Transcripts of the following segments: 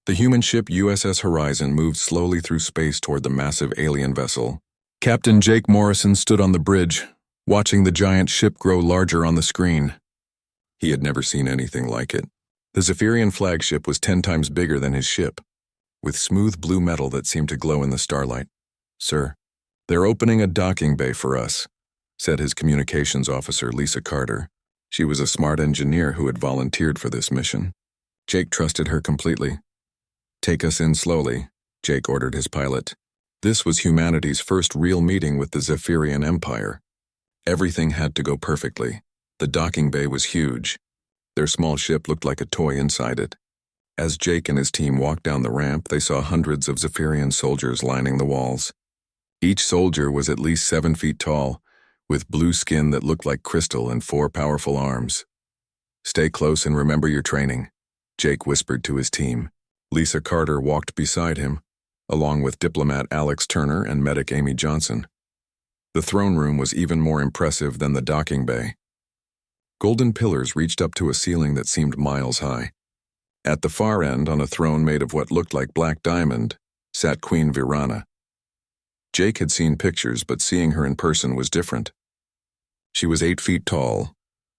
The human ship USS Horizon moved slowly through space toward the massive alien vessel. Captain Jake Morrison stood on the bridge, watching the giant ship grow larger on the screen. He had never seen anything like it. The Zephyrian flagship was 10 times bigger than his ship, with smooth blue metal that seemed to glow in the starlight. "Sir, they're opening a docking bay for us," said his communications officer, Lisa Carter. She was a smart engineer who had volunteered for this mission. Jake trusted her completely. "Take us in slowly," Jake ordered his pilot. This was humanity's first real meeting with the Zephyrian Empire. Everything had to go perfectly. The docking bay was huge. Their small ship looked like a toy inside it. As Jake and his team walked down the ramp, they saw hundreds of Zephyrian soldiers lining the walls. Each soldier was at least 7 feet tall, with blue skin that looked like crystal and 4 powerful arms. "Stay close and remember your training," Jake whispered to his team. Lisa Carter walked beside him, along with diplomat Alex Turner and medic Amy Johnson. The throne room was even more impressive than the docking bay. Golden pillars reached up to a ceiling that seemed miles high. At the far end, on a throne made of what looked like black diamond, sat Queen Virana. Jake had seen pictures, but seeing her in person was different. She was 8 feet tall,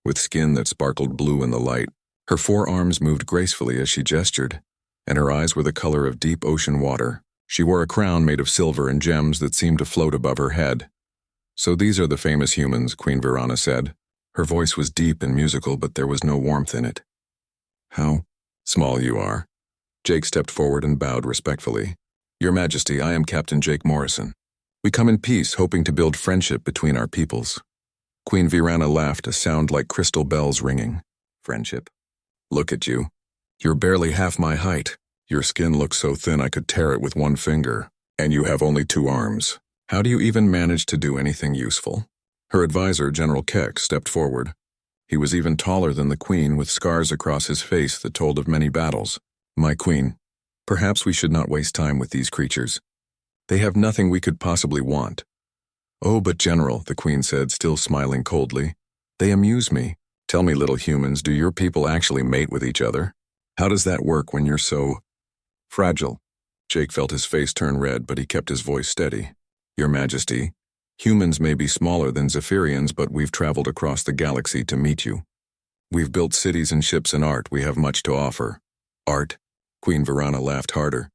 with skin that sparkled blue in the light. Her 4 arms moved gracefully as she gestured, and her eyes were the color of deep ocean water. She wore a crown made of silver and gems that seemed to float above her head. "So these are the famous humans," Queen Virana said. Her voice was deep and musical, but there was no warmth in it. "How small you are." Jake stepped forward and bowed respectfully. "Your Majesty, I am Captain Jake Morrison. We come in peace, hoping to build friendship between our peoples." Queen Virana laughed, a sound like crystal bells ringing. "Friendship? Look at you. You're barely half my height. Your skin looks so thin I could tear it with 1 finger. And you have only 2 arms. How do you even manage to do anything useful?" Her advisor, General Keck, stepped forward. He was even taller than the Queen, with scars across his face that told of many battles. "My Queen, perhaps we should not waste time with these creatures. They have nothing we could possibly want." "Oh, but General," the Queen said, still smiling coldly, "they amuse me. Tell me, little humans, do your people actually mate with each other? How does that work when you're so fragile?" Jake felt his face turn red, but he kept his voice steady. "Your Majesty, humans may be smaller than Zephyrians, but we've traveled across the galaxy to meet you. We've built cities and ships and art. We have much to offer." "Art?" Queen Virana laughed harder.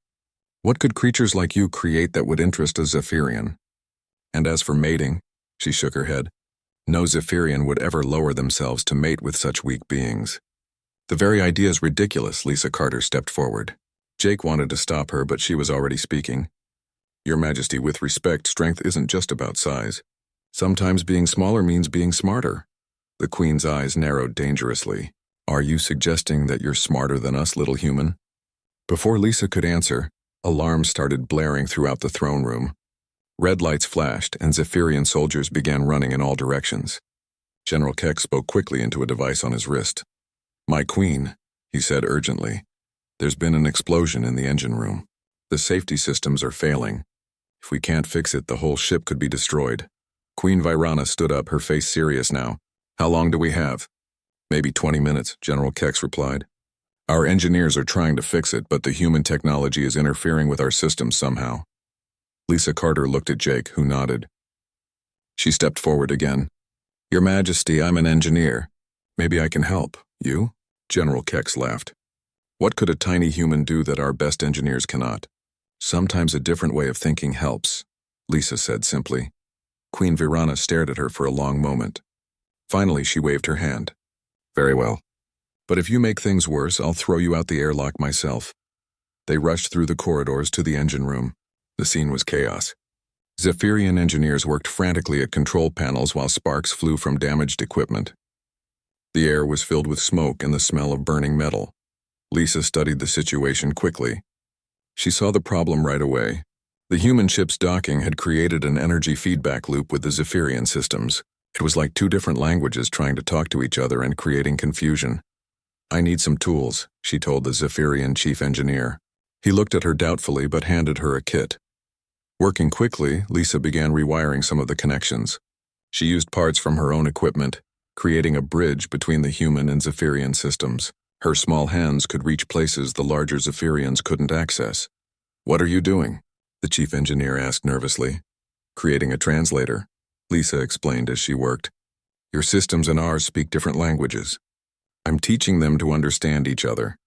"What could creatures like you create that would interest a Zephyrian? And as for mating," she shook her head, "no Zephyrian would ever lower themselves to mate with such weak beings." "The very idea is ridiculous," Lisa Carter stepped forward. Jake wanted to stop her, but she was already speaking. "Your Majesty, with respect, strength isn't just about size. Sometimes being smaller means being smarter." The Queen's eyes narrowed dangerously. "Are you suggesting that you're smarter than us, little human?" Before Lisa could answer, alarms started blaring throughout the throne room. Red lights flashed, and Zephyrian soldiers began running in all directions. General Keck spoke quickly into a device on his wrist. "My Queen," he said urgently, "there's been an explosion in the engine room. The safety systems are failing. If we can't fix it, the whole ship could be destroyed." Queen Virana stood up, her face serious now. "How long do we have?" "Maybe 20 minutes, General Keck replied. "Our engineers are trying to fix it, but the human technology is interfering with our systems somehow." Lisa Carter looked at Jake, who nodded. She stepped forward again. "Your Majesty, I'm an engineer. Maybe I can help. You?" General Keck laughed. "What could a tiny human do that our best engineers cannot?" "Sometimes a different way of thinking helps," Lisa said simply. Queen Virana stared at her for a long moment. Finally, she waved her hand. "Very well. But if you make things worse, I'll throw you out the airlock myself." They rushed through the corridors to the engine room. The scene was chaos. Zephyrian engineers worked frantically at control panels while sparks flew from damaged equipment. The air was filled with smoke and the smell of burning metal. Lisa studied the situation quickly. She saw the problem right away. The human ship's docking had created an energy feedback loop with the Zephyrian systems. It was like 2 different languages trying to talk to each other and creating confusion. "I need some tools," she told the Zephyrian chief engineer. He looked at her doubtfully but handed her a kit. Working quickly, Lisa began rewiring some of the connections. She used parts from her own equipment, creating a bridge between the human and Zephyrian systems. Her small hands could reach places the larger Zephyrians couldn't access. "What are you doing?" the chief engineer asked nervously. "Creating a translator," Lisa explained as she worked. "Your systems and ours speak different languages. I'm teaching them to understand each other."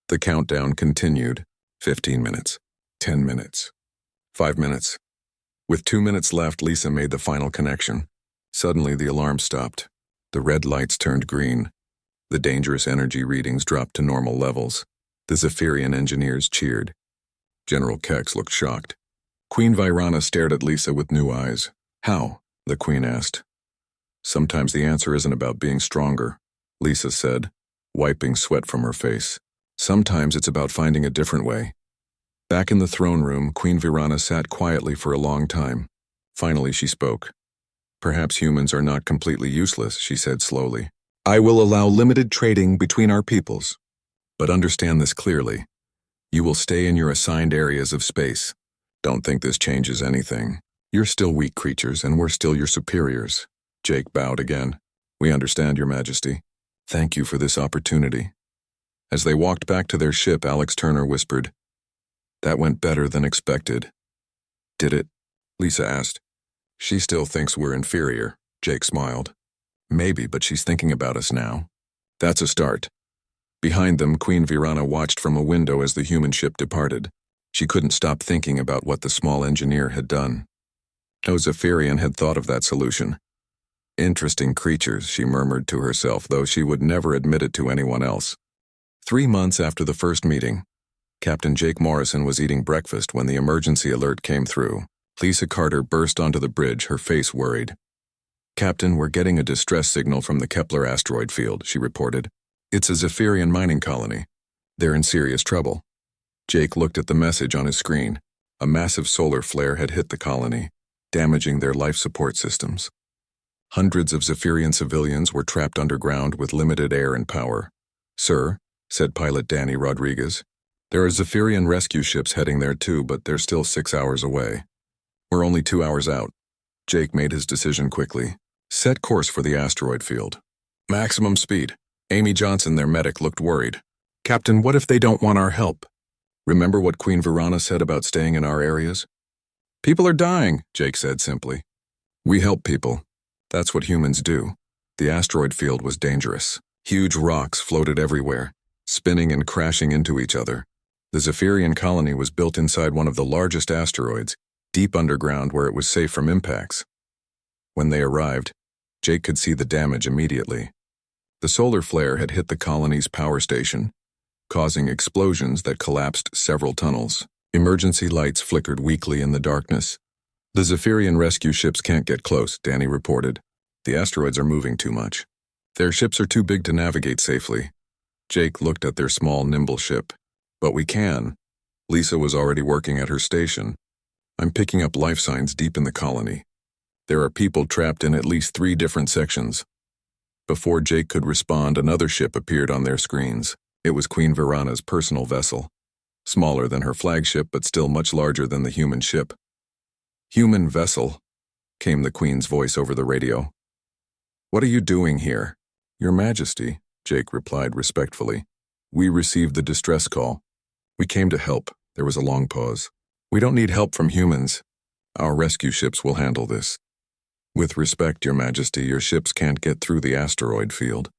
The countdown continued. 15 minutes. 10 minutes. 5 minutes. With 2 minutes left, Lisa made the final connection. Suddenly, the alarm stopped. The red lights turned green. The dangerous energy readings dropped to normal levels. The Zephyrian engineers cheered. General Kex looked shocked. Queen Virana stared at Lisa with new eyes. "How?" the queen asked. "Sometimes the answer isn't about being stronger," Lisa said, wiping sweat from her face. "Sometimes it's about finding a different way." Back in the throne room, Queen Virana sat quietly for a long time. Finally, she spoke. "Perhaps humans are not completely useless," she said slowly. "I will allow limited trading between our peoples. But understand this clearly. You will stay in your assigned areas of space. Don't think this changes anything. You're still weak creatures, and we're still your superiors." Jake bowed again. "We understand, Your Majesty. Thank you for this opportunity." As they walked back to their ship, Alex Turner whispered, "That went better than expected." "Did it?" Lisa asked. "She still thinks we're inferior," Jake smiled. "Maybe, but she's thinking about us now." "That's a start." Behind them, Queen Virana watched from a window as the human ship departed. She couldn't stop thinking about what the small engineer had done. No Zephyrian had thought of that solution. "Interesting creatures," she murmured to herself, though she would never admit it to anyone else. 3 months after the first meeting, Captain Jake Morrison was eating breakfast when the emergency alert came through. Lisa Carter burst onto the bridge, her face worried. "Captain, we're getting a distress signal from the Kepler asteroid field," she reported. "It's a Zephyrian mining colony. They're in serious trouble." Jake looked at the message on his screen. A massive solar flare had hit the colony, damaging their life support systems. Hundreds of Zephyrian civilians were trapped underground with limited air and power. "Sir," said pilot Danny Rodriguez, "there are Zephyrian rescue ships heading there too, but they're still 6 hours away." "We're only 2 hours out." Jake made his decision quickly. "Set course for the asteroid field. Maximum speed." Amy Johnson, their medic, looked worried. "Captain, what if they don't want our help?" "Remember what Queen Virana said about staying in our areas?" "People are dying," Jake said simply. "We help people. That's what humans do." The asteroid field was dangerous. Huge rocks floated everywhere, spinning and crashing into each other. The Zephyrian colony was built inside one of the largest asteroids, deep underground where it was safe from impacts. When they arrived, Jake could see the damage immediately. The solar flare had hit the colony's power station, causing explosions that collapsed several tunnels. Emergency lights flickered weakly in the darkness. "The Zephyrian rescue ships can't get close," Danny reported. "The asteroids are moving too much. Their ships are too big to navigate safely." Jake looked at their small, nimble ship. "But we can." Lisa was already working at her station. "I'm picking up life signs deep in the colony. There are people trapped in at least 3 different sections." Before Jake could respond, another ship appeared on their screens. It was Queen Virana's personal vessel. Smaller than her flagship, but still much larger than the human ship. "Human vessel," came the Queen's voice over the radio. "What are you doing here?" "Your Majesty," Jake replied respectfully. "We received the distress call. We came to help." There was a long pause. "We don't need help from humans. Our rescue ships will handle this." "With respect, Your Majesty, your ships can't get through the asteroid field."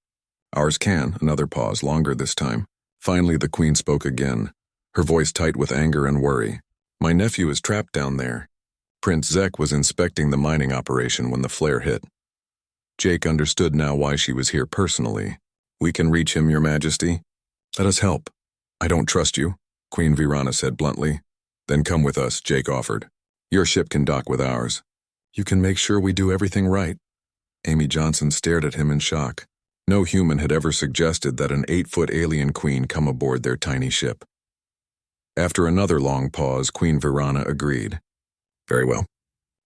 "Ours can." Another pause, longer this time. Finally, the Queen spoke again, her voice tight with anger and worry. "My nephew is trapped down there. Prince Zek was inspecting the mining operation when the flare hit." Jake understood now why she was here personally. "We can reach him, Your Majesty." "Let us help." "I don't trust you," Queen Virana said bluntly. "Then come with us," Jake offered. "Your ship can dock with ours." "You can make sure we do everything right." Amy Johnson stared at him in shock. No human had ever suggested that an 8-foot alien queen come aboard their tiny ship. After another long pause, Queen Virana agreed. "Very well.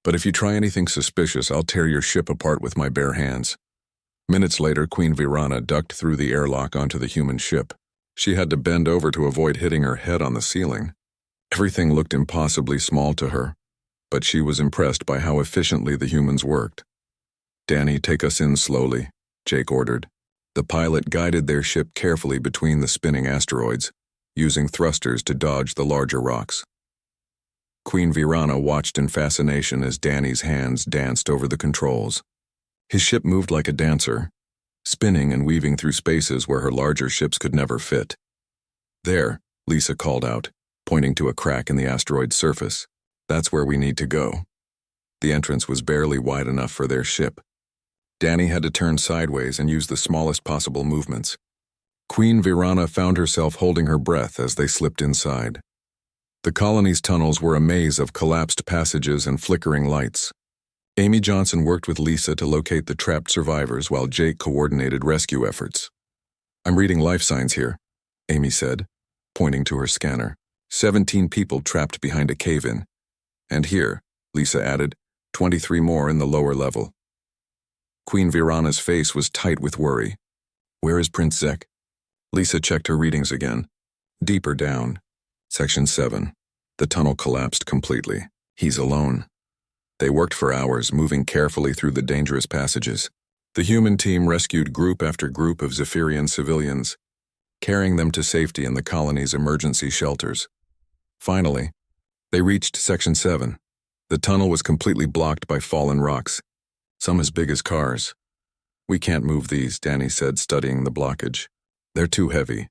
But if you try anything suspicious, I'll tear your ship apart with my bare hands." Minutes later, Queen Virana ducked through the airlock onto the human ship. She had to bend over to avoid hitting her head on the ceiling. Everything looked impossibly small to her, but she was impressed by how efficiently the humans worked. "Danny, take us in slowly," Jake ordered. The pilot guided their ship carefully between the spinning asteroids, using thrusters to dodge the larger rocks. Queen Virana watched in fascination as Danny's hands danced over the controls. His ship moved like a dancer, spinning and weaving through spaces where her larger ships could never fit. "There," Lisa called out, pointing to a crack in the asteroid's surface. "That's where we need to go." The entrance was barely wide enough for their ship. Danny had to turn sideways and use the smallest possible movements. Queen Virana found herself holding her breath as they slipped inside. The colony's tunnels were a maze of collapsed passages and flickering lights. Amy Johnson worked with Lisa to locate the trapped survivors while Jake coordinated rescue efforts. "I'm reading life signs here," Amy said, pointing to her scanner. 17 people trapped behind a cave-in. "And here," Lisa added, 23 more in the lower level. Queen Virana's face was tight with worry. "Where is Prince Zek?" Lisa checked her readings again. Deeper down. Section 7. The tunnel collapsed completely. He's alone. They worked for hours, moving carefully through the dangerous passages. The human team rescued group after group of Zephyrian civilians, carrying them to safety in the colony's emergency shelters. Finally, they reached Section 7. The tunnel was completely blocked by fallen rocks, some as big as cars. "We can't move these," Danny said, studying the blockage. "They're too heavy."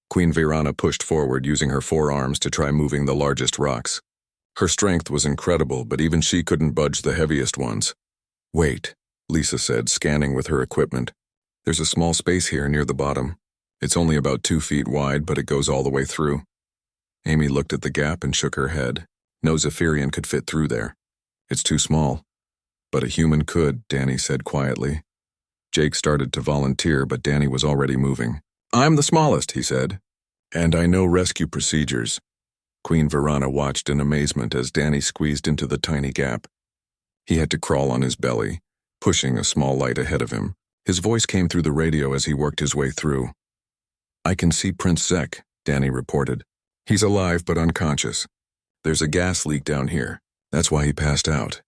Queen Virana pushed forward, using her 4 arms to try moving the largest rocks. Her strength was incredible, but even she couldn't budge the heaviest ones. "Wait," Lisa said, scanning with her equipment. "There's a small space here near the bottom. It's only about 2 feet wide, but it goes all the way through." Amy looked at the gap and shook her head. No Zephyrian could fit through there. "It's too small." "But a human could," Danny said quietly. Jake started to volunteer, but Danny was already moving. "I'm the smallest," he said. "And I know rescue procedures." Queen Virana watched in amazement as Danny squeezed into the tiny gap. He had to crawl on his belly, pushing a small light ahead of him. His voice came through the radio as he worked his way through. "I can see Prince Zek," Danny reported. "He's alive but unconscious. There's a gas leak down here. That's why he passed out."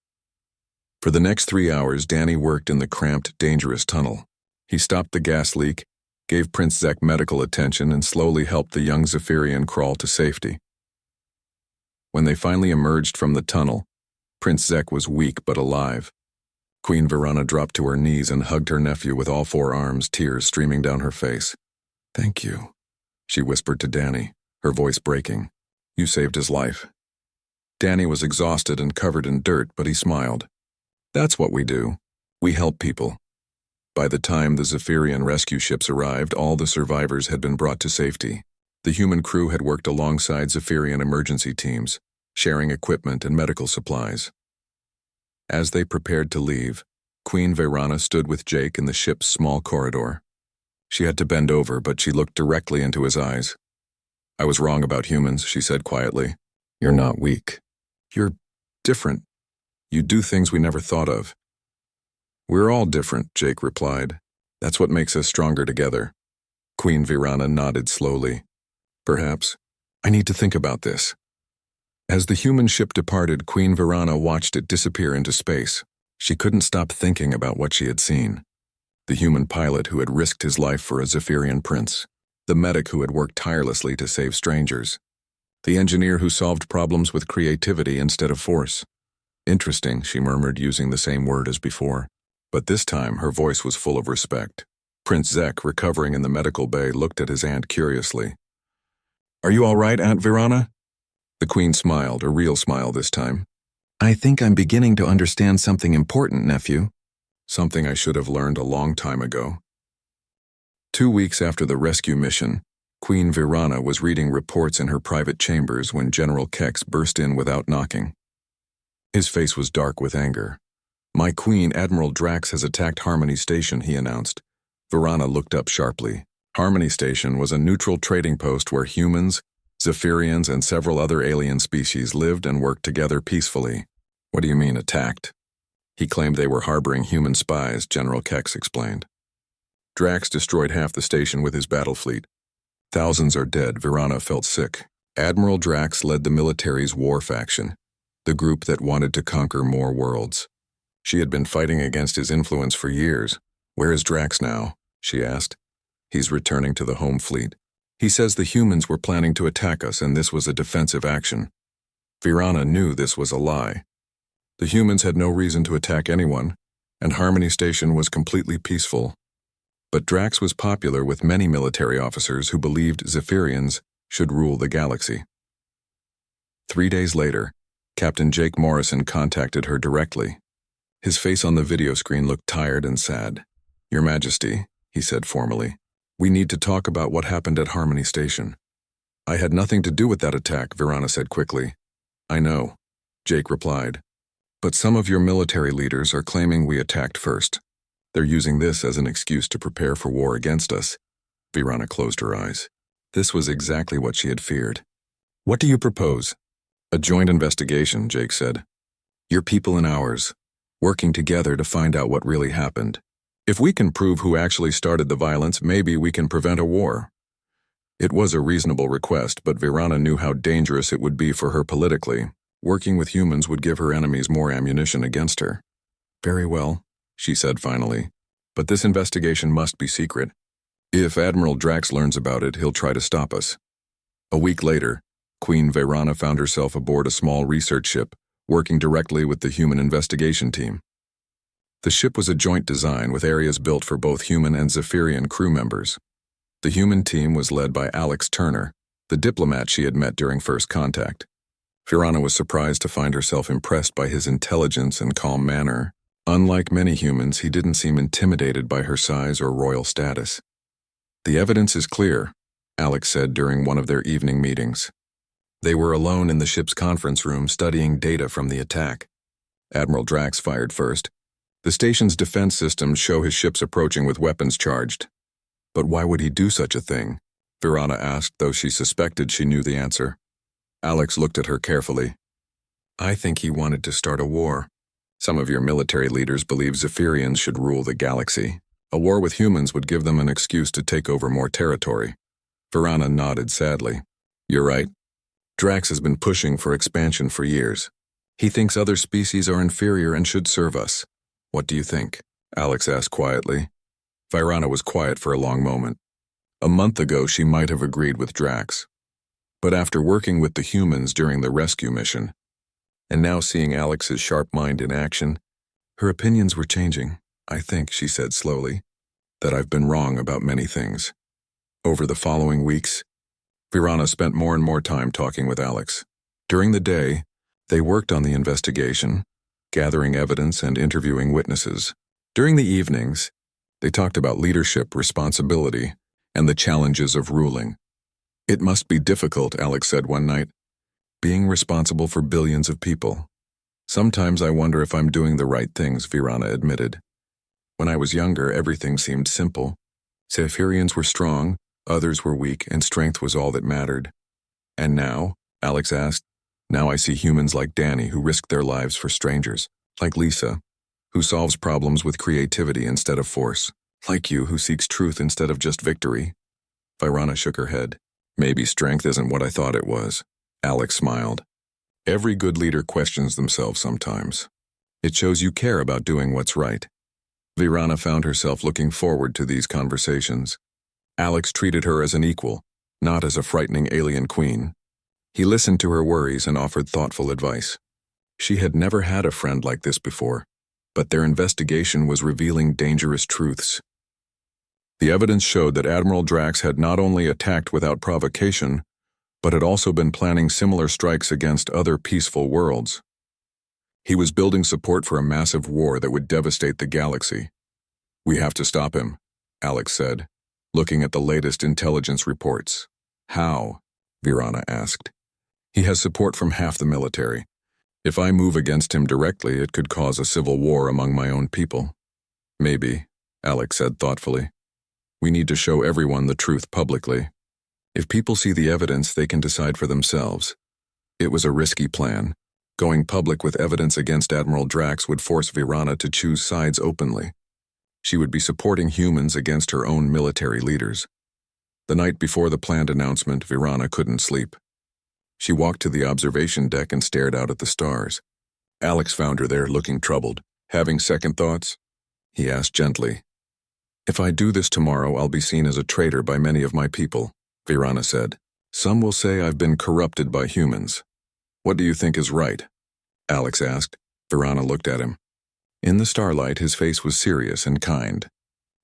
For the next 3 hours, Danny worked in the cramped, dangerous tunnel. He stopped the gas leak, gave Prince Zek medical attention, and slowly helped the young Zephyrian crawl to safety. When they finally emerged from the tunnel, Prince Zek was weak but alive. Queen Virana dropped to her knees and hugged her nephew with all 4 arms, tears streaming down her face. "Thank you," she whispered to Danny, her voice breaking. "You saved his life." Danny was exhausted and covered in dirt, but he smiled. "That's what we do. We help people." By the time the Zephyrian rescue ships arrived, all the survivors had been brought to safety. The human crew had worked alongside Zephyrian emergency teams, sharing equipment and medical supplies. As they prepared to leave, Queen Virana stood with Jake in the ship's small corridor. She had to bend over, but she looked directly into his eyes. "I was wrong about humans," she said quietly. "You're not weak. You're different. You do things we never thought of." "We're all different," Jake replied. "That's what makes us stronger together." Queen Virana nodded slowly. "Perhaps. I need to think about this." As the human ship departed, Queen Virana watched it disappear into space. She couldn't stop thinking about what she had seen. The human pilot who had risked his life for a Zephyrian prince. The medic who had worked tirelessly to save strangers. The engineer who solved problems with creativity instead of force. "Interesting," she murmured, using the same word as before. But this time, her voice was full of respect. Prince Zek, recovering in the medical bay, looked at his aunt curiously. "Are you all right, Aunt Virana?" The Queen smiled, a real smile this time. "I think I'm beginning to understand something important, nephew." Something I should have learned a long time ago. 2 weeks after the rescue mission, Queen Virana was reading reports in her private chambers when General Kex burst in without knocking. His face was dark with anger. "My queen, Admiral Drax, has attacked Harmony Station," he announced. Virana looked up sharply. Harmony Station was a neutral trading post where humans, Zephyrians, and several other alien species lived and worked together peacefully. "What do you mean, attacked?" "He claimed they were harboring human spies," General Kex explained. "Drax destroyed half the station with his battle fleet. Thousands are dead." Virana felt sick. Admiral Drax led the military's war faction, the group that wanted to conquer more worlds. She had been fighting against his influence for years. "Where is Drax now?" she asked. He's returning to the home fleet. He says the humans were planning to attack us and this was a defensive action. Virana knew this was a lie. The humans had no reason to attack anyone, and Harmony Station was completely peaceful. But Drax was popular with many military officers who believed Zephyrians should rule the galaxy. 3 days later, Captain Jake Morrison contacted her directly. His face on the video screen looked tired and sad. "Your Majesty," he said formally, "we need to talk about what happened at Harmony Station." "I had nothing to do with that attack," Virana said quickly. "I know," Jake replied. "But some of your military leaders are claiming we attacked first. They're using this as an excuse to prepare for war against us." Virana closed her eyes. This was exactly what she had feared. "What do you propose?" "A joint investigation," Jake said. "Your people and ours, working together to find out what really happened. If we can prove who actually started the violence, maybe we can prevent a war." It was a reasonable request, but Virana knew how dangerous it would be for her politically. Working with humans would give her enemies more ammunition against her. "Very well," she said finally, "but this investigation must be secret. If Admiral Drax learns about it, he'll try to stop us." A week later, Queen Virana found herself aboard a small research ship, working directly with the human investigation team. The ship was a joint design with areas built for both human and Zephyrian crew members. The human team was led by Alex Turner, the diplomat she had met during first contact. Virana was surprised to find herself impressed by his intelligence and calm manner. Unlike many humans, he didn't seem intimidated by her size or royal status. "The evidence is clear," Alex said during one of their evening meetings. They were alone in the ship's conference room studying data from the attack. Admiral Drax fired first. The station's defense systems show his ships approaching with weapons charged. "But why would he do such a thing?" Virana asked, though she suspected she knew the answer. Alex looked at her carefully. "I think he wanted to start a war. Some of your military leaders believe Zephyrians should rule the galaxy. A war with humans would give them an excuse to take over more territory." Virana nodded sadly. "You're right. Drax has been pushing for expansion for years. He thinks other species are inferior and should serve us. What do you think?" Alex asked quietly. Virana was quiet for a long moment. A month ago, she might have agreed with Drax. But after working with the humans during the rescue mission, and now seeing Alex's sharp mind in action, her opinions were changing. "I think," she said slowly, "that I've been wrong about many things." Over the following weeks, Virana spent more and more time talking with Alex. During the day, they worked on the investigation, gathering evidence and interviewing witnesses. During the evenings, they talked about leadership, responsibility, and the challenges of ruling. "It must be difficult," Alex said one night, "being responsible for billions of people. Sometimes I wonder if I'm doing the right things," Virana admitted. "When I was younger, everything seemed simple. Zephyrians were strong, others were weak, and strength was all that mattered." "And now?" Alex asked. "Now I see humans like Danny who risk their lives for strangers, like Lisa, who solves problems with creativity instead of force, like you who seeks truth instead of just victory." Virana shook her head. "Maybe strength isn't what I thought it was." Alex smiled. "Every good leader questions themselves sometimes. It shows you care about doing what's right." Virana found herself looking forward to these conversations. Alex treated her as an equal, not as a frightening alien queen. He listened to her worries and offered thoughtful advice. She had never had a friend like this before, but their investigation was revealing dangerous truths. The evidence showed that Admiral Drax had not only attacked without provocation, but had also been planning similar strikes against other peaceful worlds. He was building support for a massive war that would devastate the galaxy. "We have to stop him," Alex said, looking at the latest intelligence reports. "How?" Virana asked. "He has support from half the military. If I move against him directly, it could cause a civil war among my own people." "Maybe," Alex said thoughtfully. "We need to show everyone the truth publicly. If people see the evidence, they can decide for themselves." It was a risky plan. Going public with evidence against Admiral Drax would force Virana to choose sides openly. She would be supporting humans against her own military leaders. The night before the planned announcement, Virana couldn't sleep. She walked to the observation deck and stared out at the stars. Alex found her there looking troubled. "Having second thoughts?" he asked gently. If I do this tomorrow, I'll be seen as a traitor by many of my people, Virana said. Some will say I've been corrupted by humans. What do you think is right? Alex asked. Virana looked at him. In the starlight, his face was serious and kind.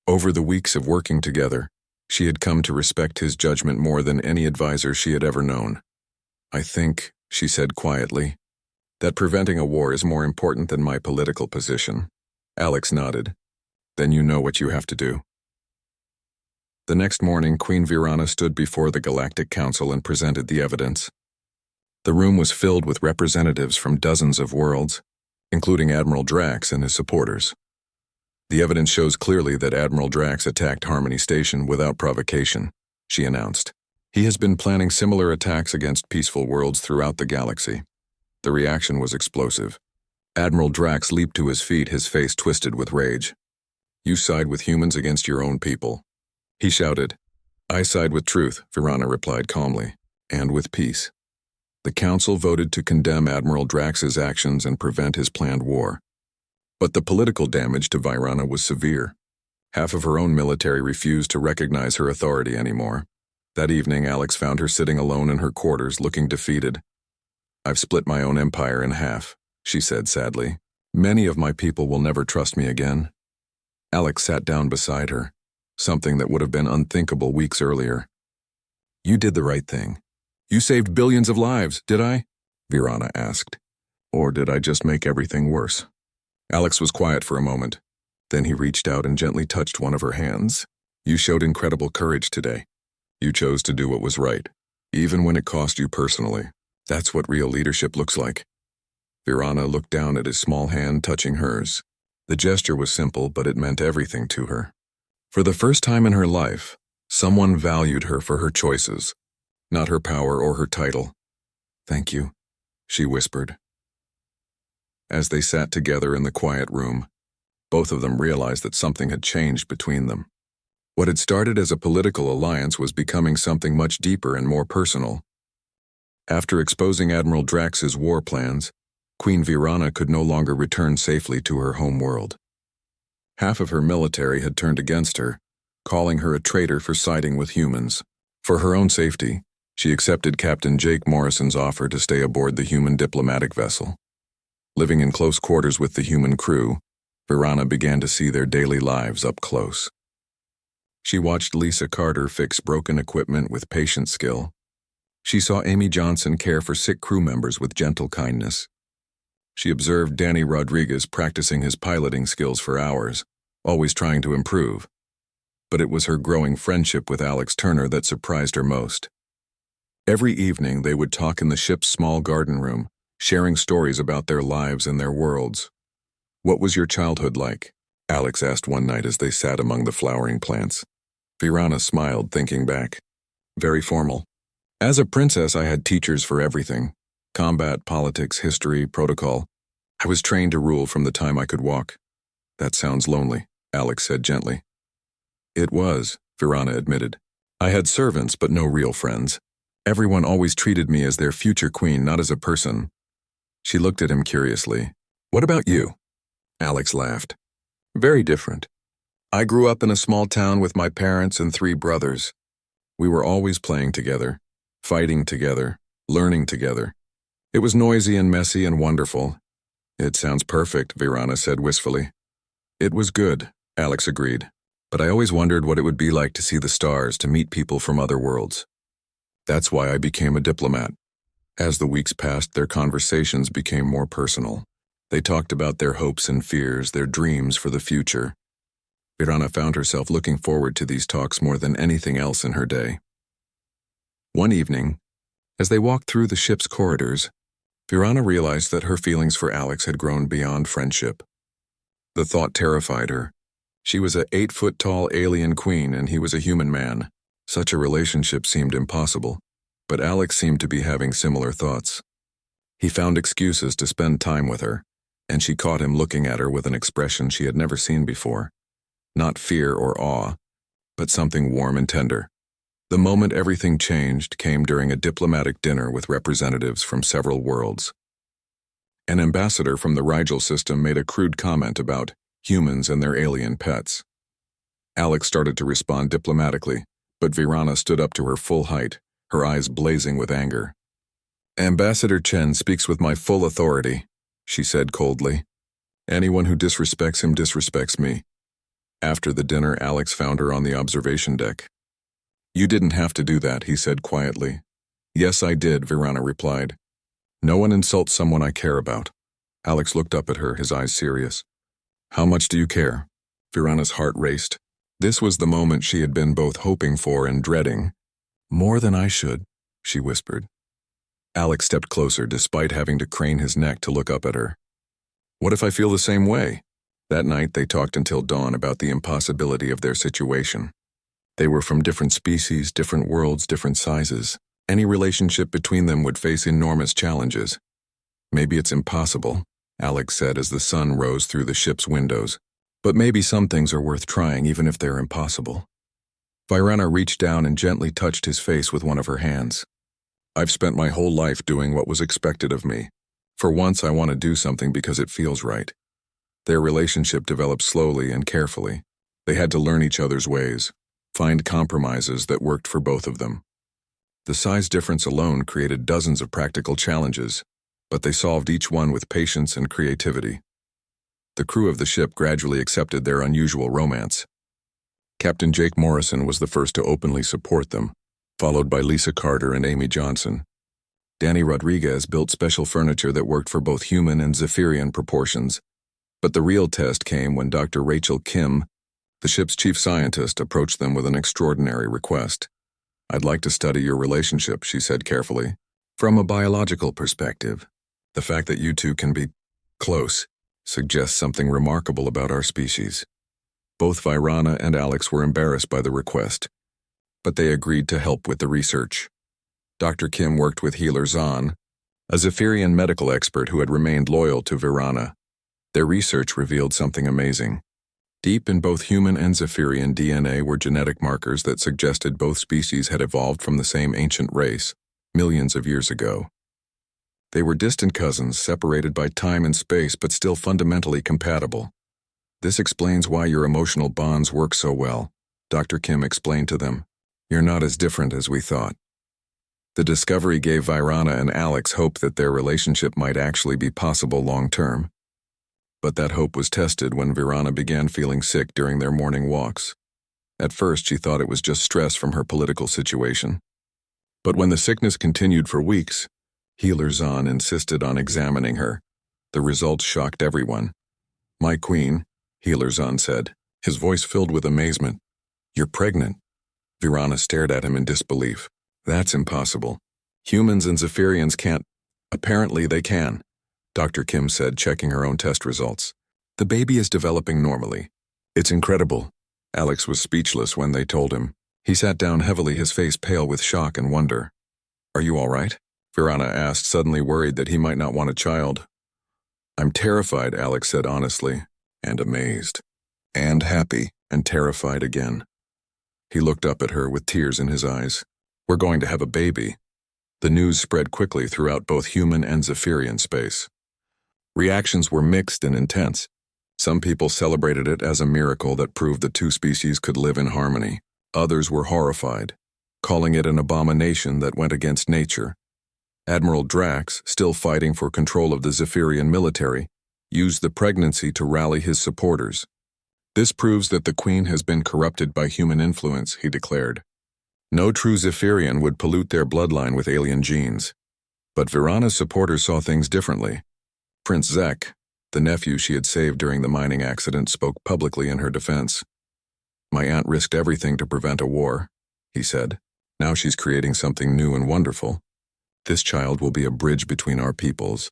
Over the weeks of working together, she had come to respect his judgment more than any advisor she had ever known. I think, she said quietly, that preventing a war is more important than my political position. Alex nodded. Then you know what you have to do. The next morning, Queen Virana stood before the Galactic Council and presented the evidence. The room was filled with representatives from dozens of worlds, including Admiral Drax and his supporters. The evidence shows clearly that Admiral Drax attacked Harmony Station without provocation, she announced. He has been planning similar attacks against peaceful worlds throughout the galaxy. The reaction was explosive. Admiral Drax leaped to his feet, his face twisted with rage. You side with humans against your own people. He shouted. I side with truth, Virana replied calmly, and with peace. The council voted to condemn Admiral Drax's actions and prevent his planned war. But the political damage to Virana was severe. Half of her own military refused to recognize her authority anymore. That evening, Alex found her sitting alone in her quarters, looking defeated. I've split my own empire in half, she said sadly. Many of my people will never trust me again. Alex sat down beside her, something that would have been unthinkable weeks earlier. You did the right thing. You saved billions of lives, did I? Virana asked. Or did I just make everything worse? Alex was quiet for a moment. Then he reached out and gently touched one of her hands. You showed incredible courage today. You chose to do what was right, even when it cost you personally. That's what real leadership looks like. Virana looked down at his small hand touching hers. The gesture was simple, but it meant everything to her. For the first time in her life, someone valued her for her choices, not her power or her title. Thank you, she whispered. As they sat together in the quiet room, both of them realized that something had changed between them. What had started as a political alliance was becoming something much deeper and more personal. After exposing Admiral Drax's war plans, Queen Virana could no longer return safely to her home world. Half of her military had turned against her, calling her a traitor for siding with humans. For her own safety, she accepted Captain Jake Morrison's offer to stay aboard the human diplomatic vessel. Living in close quarters with the human crew, Virana began to see their daily lives up close. She watched Lisa Carter fix broken equipment with patient skill. She saw Amy Johnson care for sick crew members with gentle kindness. She observed Danny Rodriguez practicing his piloting skills for hours, always trying to improve. But it was her growing friendship with Alex Turner that surprised her most. Every evening they would talk in the ship's small garden room, sharing stories about their lives and their worlds. What was your childhood like? Alex asked one night as they sat among the flowering plants. Virana smiled, thinking back. Very formal. As a princess, I had teachers for everything. Combat, politics, history, protocol. I was trained to rule from the time I could walk. That sounds lonely, Alex said gently. It was, Virana admitted. I had servants, but no real friends. Everyone always treated me as their future queen, not as a person. She looked at him curiously. What about you? Alex laughed. Very different. I grew up in a small town with my parents and 3 brothers. We were always playing together, fighting together, learning together. It was noisy and messy and wonderful. It sounds perfect, Virana said wistfully. It was good, Alex agreed. But I always wondered what it would be like to see the stars, to meet people from other worlds. That's why I became a diplomat. As the weeks passed, their conversations became more personal. They talked about their hopes and fears, their dreams for the future. Virana found herself looking forward to these talks more than anything else in her day. One evening, as they walked through the ship's corridors, Virana realized that her feelings for Alex had grown beyond friendship. The thought terrified her. She was a 8-foot-tall alien queen and he was a human man. Such a relationship seemed impossible, but Alex seemed to be having similar thoughts. He found excuses to spend time with her, and she caught him looking at her with an expression she had never seen before. Not fear or awe, but something warm and tender. The moment everything changed came during a diplomatic dinner with representatives from several worlds. An ambassador from the Rigel system made a crude comment about humans and their alien pets. Alex started to respond diplomatically, but Virana stood up to her full height, her eyes blazing with anger. "Ambassador Chen speaks with my full authority," she said coldly. "Anyone who disrespects him disrespects me." After the dinner, Alex found her on the observation deck. "You didn't have to do that," he said quietly. "Yes, I did," Virana replied. "No one insults someone I care about." Alex looked up at her, his eyes serious. "How much do you care?" Virana's heart raced. This was the moment she had been both hoping for and dreading. "More than I should," she whispered. Alex stepped closer despite having to crane his neck to look up at her. "What if I feel the same way?" That night they talked until dawn about the impossibility of their situation. They were from different species, different worlds, different sizes. Any relationship between them would face enormous challenges. "Maybe it's impossible," Alex said as the sun rose through the ship's windows. "But maybe some things are worth trying even if they're impossible." Virana reached down and gently touched his face with one of her hands. "I've spent my whole life doing what was expected of me. For once I want to do something because it feels right." Their relationship developed slowly and carefully. They had to learn each other's ways, find compromises that worked for both of them. The size difference alone created dozens of practical challenges, but they solved each one with patience and creativity. The crew of the ship gradually accepted their unusual romance. Captain Jake Morrison was the first to openly support them, followed by Lisa Carter and Amy Johnson. Danny Rodriguez built special furniture that worked for both human and Zephyrian proportions, but the real test came when Dr. Rachel Kim, the ship's chief scientist, approached them with an extraordinary request. "I'd like to study your relationship," she said carefully. "From a biological perspective, the fact that you two can be close suggests something remarkable about our species." Both Virana and Alex were embarrassed by the request, but they agreed to help with the research. Dr. Kim worked with Healer Zahn, a Zephyrian medical expert who had remained loyal to Virana. Their research revealed something amazing. Deep in both human and Zephyrian DNA were genetic markers that suggested both species had evolved from the same ancient race, millions of years ago. They were distant cousins, separated by time and space, but still fundamentally compatible. "This explains why your emotional bonds work so well," Dr. Kim explained to them. "You're not as different as we thought." The discovery gave Virana and Alex hope that their relationship might actually be possible long-term. But that hope was tested when Virana began feeling sick during their morning walks. At first, she thought it was just stress from her political situation. But when the sickness continued for weeks, Healer Zahn insisted on examining her. The results shocked everyone. "My queen," Healer Zahn said, his voice filled with amazement. "You're pregnant." Virana stared at him in disbelief. "That's impossible. Humans and Zephyrians can't." "Apparently they can," Dr. Kim said, checking her own test results. "The baby is developing normally. It's incredible." Alex was speechless when they told him. He sat down heavily, his face pale with shock and wonder. "Are you all right?" Virana asked, suddenly worried that he might not want a child. "I'm terrified," Alex said honestly, and amazed. And happy, and terrified again. He looked up at her with tears in his eyes. "We're going to have a baby." The news spread quickly throughout both human and Zephyrian space. Reactions were mixed and intense. Some people celebrated it as a miracle that proved the two species could live in harmony. Others were horrified, calling it an abomination that went against nature. Admiral Drax, still fighting for control of the Zephyrian military, used the pregnancy to rally his supporters. "This proves that the Queen has been corrupted by human influence," he declared. No true Zephyrian would pollute their bloodline with alien genes. But Virana's supporters saw things differently. Prince Zek, the nephew she had saved during the mining accident, spoke publicly in her defense. "My aunt risked everything to prevent a war," he said. "Now she's creating something new and wonderful. This child will be a bridge between our peoples."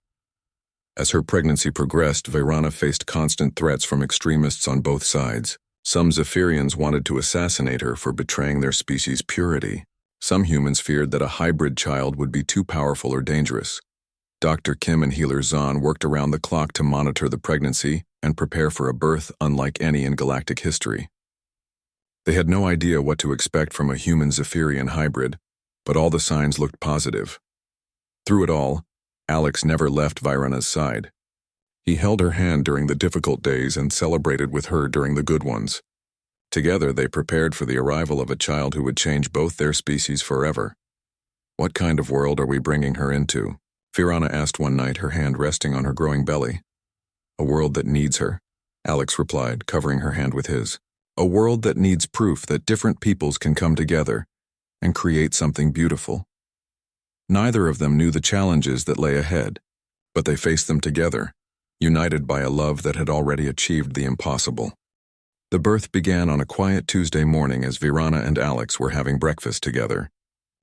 As her pregnancy progressed, Virana faced constant threats from extremists on both sides. Some Zephyrians wanted to assassinate her for betraying their species' purity. Some humans feared that a hybrid child would be too powerful or dangerous. Dr. Kim and Healer Zahn worked around the clock to monitor the pregnancy and prepare for a birth unlike any in galactic history. They had no idea what to expect from a human-Zephyrian hybrid, but all the signs looked positive. Through it all, Alex never left Virana's side. He held her hand during the difficult days and celebrated with her during the good ones. Together, they prepared for the arrival of a child who would change both their species forever. "What kind of world are we bringing her into?" Virana asked one night, her hand resting on her growing belly. "A world that needs her," Alex replied, covering her hand with his. "A world that needs proof that different peoples can come together and create something beautiful." Neither of them knew the challenges that lay ahead, but they faced them together, united by a love that had already achieved the impossible. The birth began on a quiet Tuesday morning as Virana and Alex were having breakfast together.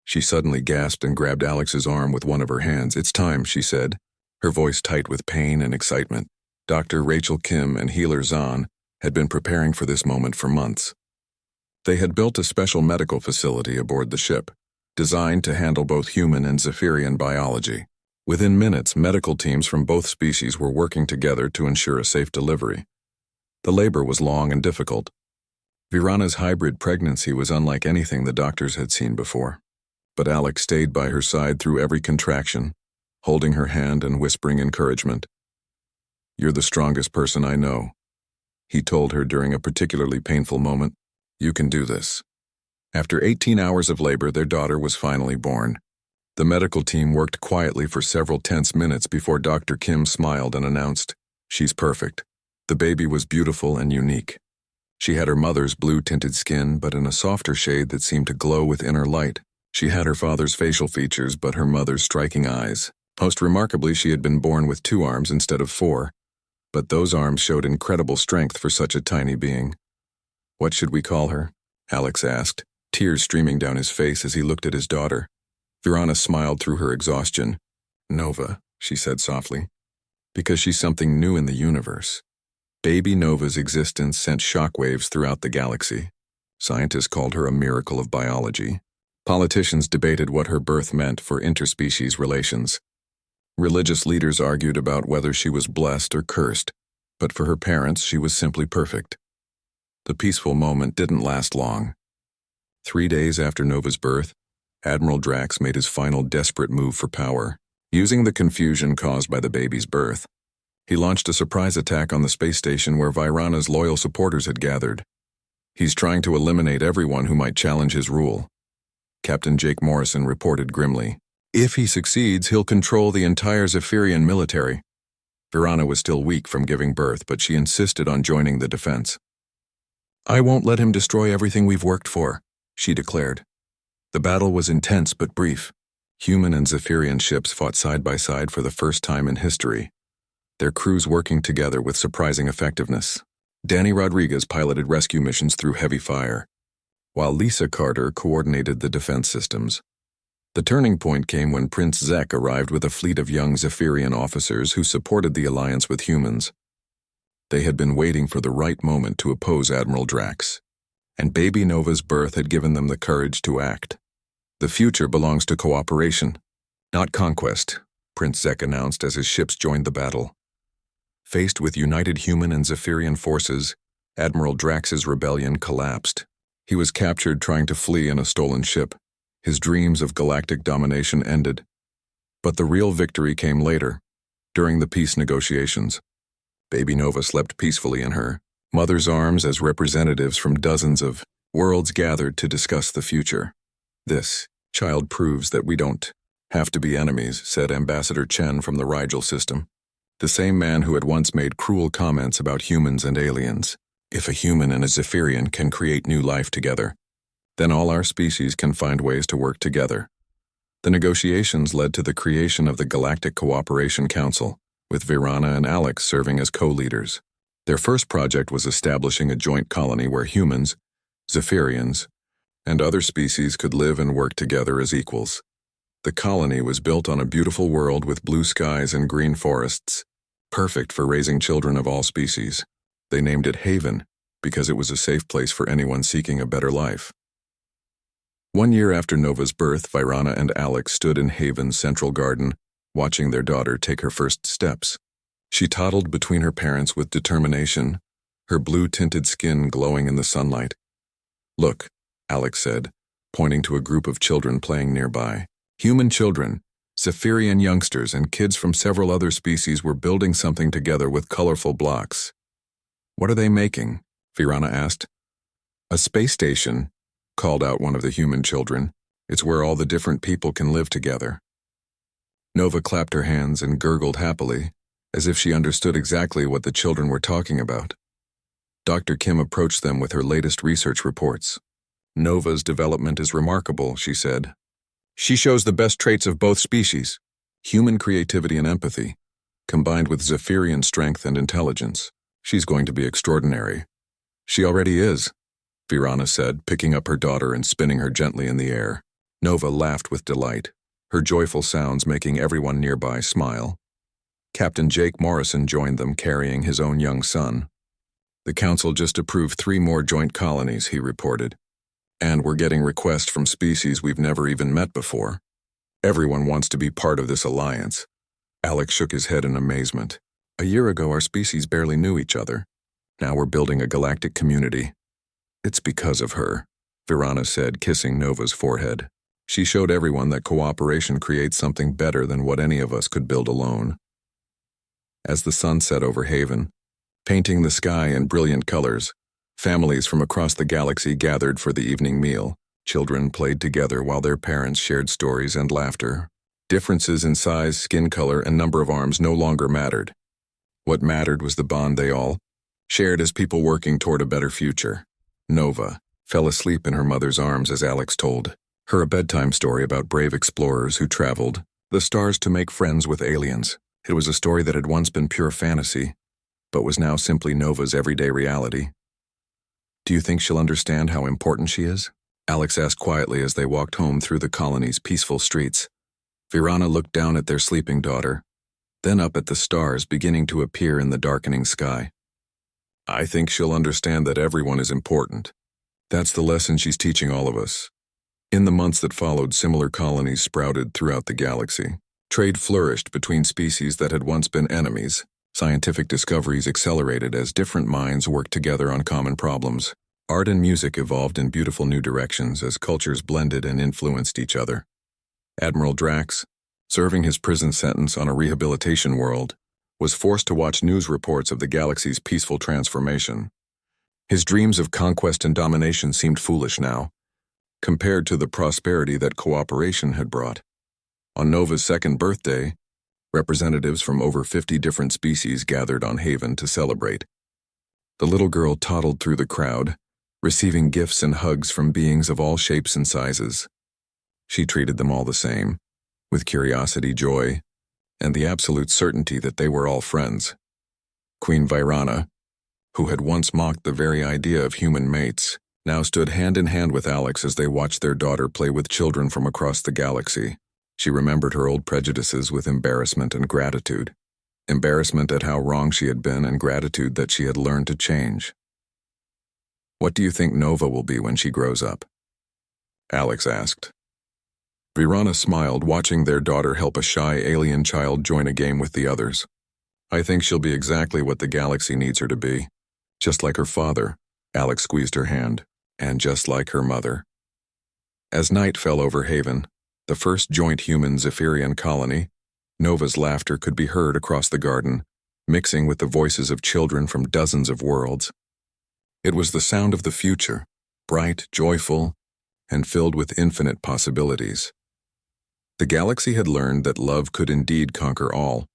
She suddenly gasped and grabbed Alex's arm with one of her hands. "It's time," she said, her voice tight with pain and excitement. Dr. Rachel Kim and healer Zahn had been preparing for this moment for months. They had built a special medical facility aboard the ship, designed to handle both human and Zephyrian biology. Within minutes, medical teams from both species were working together to ensure a safe delivery. The labor was long and difficult. Virana's hybrid pregnancy was unlike anything the doctors had seen before. But Alex stayed by her side through every contraction, holding her hand and whispering encouragement. "You're the strongest person I know," he told her during a particularly painful moment. "You can do this." After 18 hours of labor, their daughter was finally born. The medical team worked quietly for several tense minutes before Dr. Kim smiled and announced, "She's perfect." The baby was beautiful and unique. She had her mother's blue-tinted skin, but in a softer shade that seemed to glow with inner light. She had her father's facial features, but her mother's striking eyes. Most remarkably, she had been born with 2 arms instead of 4, but those arms showed incredible strength for such a tiny being. "What should we call her?" Alex asked, tears streaming down his face as he looked at his daughter. Virana smiled through her exhaustion. "Nova," she said softly, "because she's something new in the universe." Baby Nova's existence sent shockwaves throughout the galaxy. Scientists called her a miracle of biology. Politicians debated what her birth meant for interspecies relations. Religious leaders argued about whether she was blessed or cursed, but for her parents she was simply perfect. The peaceful moment didn't last long. 3 days after Nova's birth, Admiral Drax made his final desperate move for power. Using the confusion caused by the baby's birth, he launched a surprise attack on the space station where Virana's loyal supporters had gathered. "He's trying to eliminate everyone who might challenge his rule," Captain Jake Morrison reported grimly. "If he succeeds, he'll control the entire Zephyrian military." Virana was still weak from giving birth, but she insisted on joining the defense. "I won't let him destroy everything we've worked for," she declared. The battle was intense but brief. Human and Zephyrian ships fought side by side for the first time in history, their crews working together with surprising effectiveness. Danny Rodriguez piloted rescue missions through heavy fire, while Lisa Carter coordinated the defense systems. The turning point came when Prince Zek arrived with a fleet of young Zephyrian officers who supported the alliance with humans. They had been waiting for the right moment to oppose Admiral Drax, and baby Nova's birth had given them the courage to act. "The future belongs to cooperation, not conquest," Prince Zek announced as his ships joined the battle. Faced with united human and Zephyrian forces, Admiral Drax's rebellion collapsed. He was captured trying to flee in a stolen ship. His dreams of galactic domination ended. But the real victory came later, during the peace negotiations. Baby Nova slept peacefully in her mother's arms as representatives from dozens of worlds gathered to discuss the future. "This child proves that we don't have to be enemies," said Ambassador Chen from the Rigel system, the same man who had once made cruel comments about humans and aliens. "If a human and a Zephyrian can create new life together, then all our species can find ways to work together." The negotiations led to the creation of the Galactic Cooperation Council, with Virana and Alex serving as co-leaders. Their first project was establishing a joint colony where humans, Zephyrians, and other species could live and work together as equals. The colony was built on a beautiful world with blue skies and green forests, perfect for raising children of all species. They named it Haven because it was a safe place for anyone seeking a better life. 1 year after Nova's birth, Virana and Alex stood in Haven's central garden, watching their daughter take her first steps. She toddled between her parents with determination, her blue-tinted skin glowing in the sunlight. "Look," Alex said, pointing to a group of children playing nearby. Human children, Zephyrian youngsters, and kids from several other species were building something together with colorful blocks. "What are they making?" Virana asked. A space station, called out one of the human children. It's where all the different people can live together. Nova clapped her hands and gurgled happily, as if she understood exactly what the children were talking about. Dr. Kim approached them with her latest research reports. Nova's development is remarkable, she said. She shows the best traits of both species, human creativity and empathy, combined with Zephyrian strength and intelligence. She's going to be extraordinary. She already is, Virana said, picking up her daughter and spinning her gently in the air. Nova laughed with delight, her joyful sounds making everyone nearby smile. Captain Jake Morrison joined them, carrying his own young son. The council just approved 3 more joint colonies, he reported. And we're getting requests from species we've never even met before. Everyone wants to be part of this alliance. Alex shook his head in amazement. A year ago, our species barely knew each other. Now we're building a galactic community. It's because of her, Virana said, kissing Nova's forehead. She showed everyone that cooperation creates something better than what any of us could build alone. As the sun set over Haven, painting the sky in brilliant colors, families from across the galaxy gathered for the evening meal. Children played together while their parents shared stories and laughter. Differences in size, skin color, and number of arms no longer mattered. What mattered was the bond they all shared as people working toward a better future. Nova fell asleep in her mother's arms as Alex told her a bedtime story about brave explorers who traveled the stars to make friends with aliens. It was a story that had once been pure fantasy, but was now simply Nova's everyday reality. Do you think she'll understand how important she is? Alex asked quietly as they walked home through the colony's peaceful streets. Virana looked down at their sleeping daughter, then up at the stars beginning to appear in the darkening sky. I think she'll understand that everyone is important. That's the lesson she's teaching all of us. In the months that followed, similar colonies sprouted throughout the galaxy. Trade flourished between species that had once been enemies. Scientific discoveries accelerated as different minds worked together on common problems. Art and music evolved in beautiful new directions as cultures blended and influenced each other. Admiral Drax, serving his prison sentence on a rehabilitation world, was forced to watch news reports of the galaxy's peaceful transformation. His dreams of conquest and domination seemed foolish now, compared to the prosperity that cooperation had brought. On Nova's 2nd birthday, representatives from over 50 different species gathered on Haven to celebrate. The little girl toddled through the crowd, receiving gifts and hugs from beings of all shapes and sizes. She treated them all the same, with curiosity, joy, and the absolute certainty that they were all friends. Queen Virana, who had once mocked the very idea of human mates, now stood hand in hand with Alex as they watched their daughter play with children from across the galaxy. She remembered her old prejudices with embarrassment and gratitude. Embarrassment at how wrong she had been and gratitude that she had learned to change. What do you think Nova will be when she grows up? Alex asked. Virana smiled, watching their daughter help a shy alien child join a game with the others. I think she'll be exactly what the galaxy needs her to be. Just like her father, Alex squeezed her hand, and just like her mother. As night fell over Haven, the first joint human Zephyrian colony, Nova's laughter could be heard across the garden, mixing with the voices of children from dozens of worlds. It was the sound of the future, bright, joyful, and filled with infinite possibilities. The galaxy had learned that love could indeed conquer all,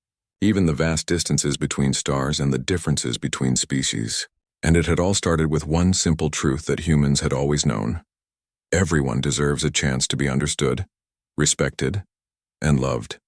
even the vast distances between stars and the differences between species. And it had all started with one simple truth that humans had always known. Everyone deserves a chance to be understood, respected, and loved.